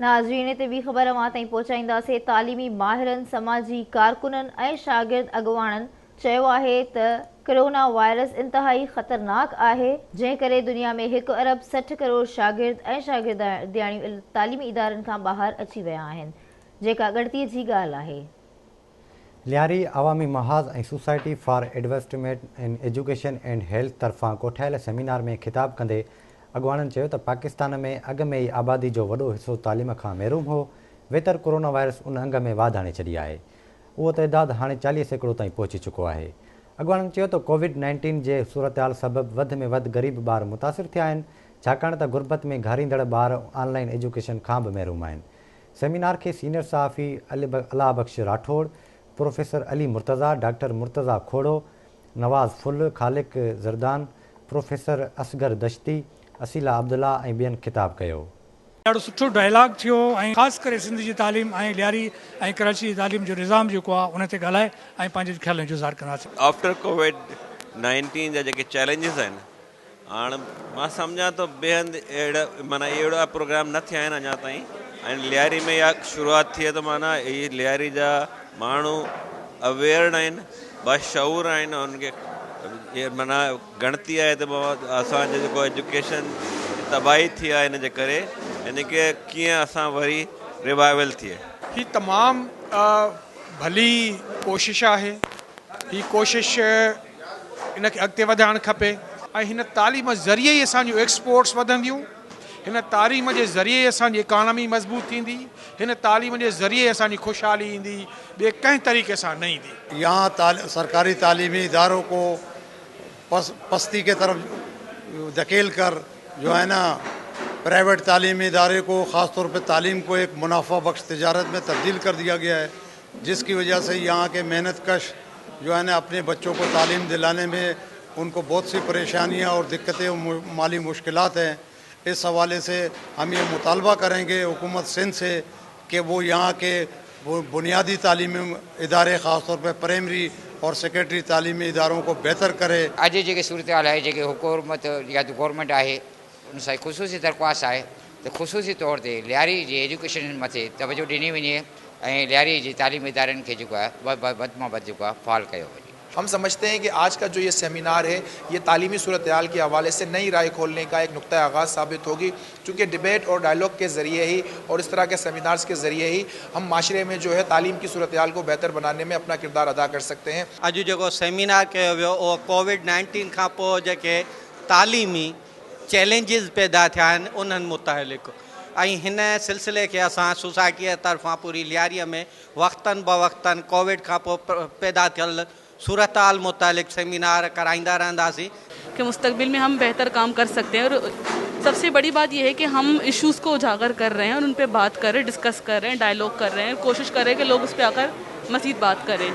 नाज़रीन ते ॿी ख़बर अवां ताईं पहुचाईंदासीं। तालीमी माहिरनि, समाजी कारकुननि ऐं शागिर्द अॻुवाणनि चयो आहे त कोरोना वायरस इंतहाई ख़तरनाक आहे, जंहिं करे दुनिया में 1 अरब 60 करोड़ शागिर्द ऐं शागिर्दियाणियूं तालीमी इदारनि खां ॿाहिरि अची विया आहिनि, जेका ॻणतीअ जी ॻाल्हि आहे। लियारी अवामी महाज़ ऐं society for advancement in education and health तरफ़ां कोठायल सेमिनार में ख़िताब कंदे अॻुवाणनि चयो त पाकिस्तान में अॻु में ई आबादी जो वॾो हिसो तालीम खां महरूम हो, वेतर कोरोना वायरस उन अंग में वाध आणे छॾी आहे। उहो तइदाद हाणे 40 सैकड़ो ताईं पहुची चुको आहे। अॻुवाणनि चयो त कोविड-19 जे सूरतहाल सबबि वधि में वधि ग़रीब ॿार मुतासिर थिया आहिनि, छाकाणि त गुरबत में घारींदड़ ॿार ऑनलाइन एजुकेशन खां बि महरूम आहिनि। सेमिनार के सीनियर सहाफ़ी अला बख्श राठौड़, प्रोफेसर अली मुर्तज़ा, डॉक्टर मुर्तज़ा खोड़ो, नवाज़ फुल, खालिक ज़रदान, प्रोफेसर असगर दश्ती, असीला अब्दुल्ला ऐं ॿियनि ख़िताब कयो। ॾाढो सुठो डायलॉग थियो ऐं ख़ासि करे सिंध जी तालीम ऐं लियारी ऐं कराची जी तालीम जो निज़ाम जेको आहे उन ते ॻाल्हाए ऐं पंहिंजे ख़्यालनि जो इज़हार कंदासीं। आफ्टर कोविड-19 जा जेके चैलेंजिस आहिनि, हाणे मां सम्झां थो ॿिए हंधि अहिड़ा प्रोग्राम न थिया आहिनि अञा ताईं, ऐं लियारी में इहा शुरूआति थिए त माना इहे लियारी जा माण्हू अवेयर आहिनि, बाशऊर आहिनि, उनखे माना गणती आहे त असांजो जेको एजुकेशन तबाही थी आहे इन जे करे इनखे कीअं असां वरी रिवाइवल थिए। ही तमामु भली कोशिश आहे। ही कोशिश इनखे अॻिते वधाइणु खपे ऐं हिन तालीम ज़रिए ई असांजूं एक्सपोर्ट्स वधंदियूं, हिन तालीम जे ज़रिए ई असांजी इकानमी मज़बूत थींदी, हिन तालीम जे ज़रिए असांजी ख़ुशहाली ईंदी, ॿिए कंहिं तरीक़े सां न ईंदी। यहाँ सरकारी तालीमी इदारों को पस्ती के तरफ धकेल कर जो है ना प्राइवेट तालीमी इदारे को, ख़ास तौर पे तालीम को एक मुनाफा बख्श तिजारत में तब्दील कर दिया गया है, जिसकी वजह से यहाँ के मेहनत कश जो है ना अपने बच्चों को तालीम दिलाने में उनको बहुत सी परेशानियाँ और दिक्कतें और माली मुश्किलात हैं। इस हवाले से हम ये मुतालबा करेंगे हुकूमत सिंध से कि वो यहाँ के वो बुनियादी तालीमी इदारे, ख़ास तौर पर प्राइमरी और सेकेंडरी तालीमी इदारों को बेहतर करे। अॼु जेके सूरत हाल आहे, जेके हुकूमत या गवर्नमेंट आहे उन सां ख़ुशूसी दरख़्वास्त आहे त ख़ुशूसी तौर ते लियारी जी एजुकेशन मथे तवजो ॾिनी वञे ऐं लियारी जी तालीमी इदारनि खे जेको आहे वधि में वधि जेको आहे फ़ाल कयो वञे। हम समझते हैं कि आज का जो ये सेमिनार है ये तालीमी सूरत हाल के हवाले से नई राय खोलने का एक नुक्ता आगाज़ साबित होगी, क्योंकि डिबेट और डायलॉग के ज़रिए ही और इस तरह के सेमिनार्स के ज़रिए ही हम माशरे में जो है तालीम की सूरत हाल को बेहतर बनाने में अपना किरदार अदा कर सकते हैं। अॼु जेको सेमिनार कयो वियो उहो कोविड-19 खां पोइ जेके तालीमी चैलेंजिस पैदा थिया आहिनि उन्हनि मुतालिक़, ऐं हिन सिलसिले खे असां सोसाइटीअ तरफ़ां पूरी लियारीअ में वक़्तन ब वक़्तन कोविड खां पोइ पैदा थियल सूरत हाल मुतालिक़ सेमिनार कराईंदा रहंदासीं कि मुस्तकबिल में हम बेहतर काम कर सकते हैं। और सबसे बड़ी बात यह है कि हम इश्यूज़ को उजागर कर रहे हैं और उन पे बात कर रहे हैं, डिस्कस कर रहे हैं, डायलॉग कर रहे हैं, कोशिश कर रहे हैं कि लोग उस पर आकर मज़ीद बात करें।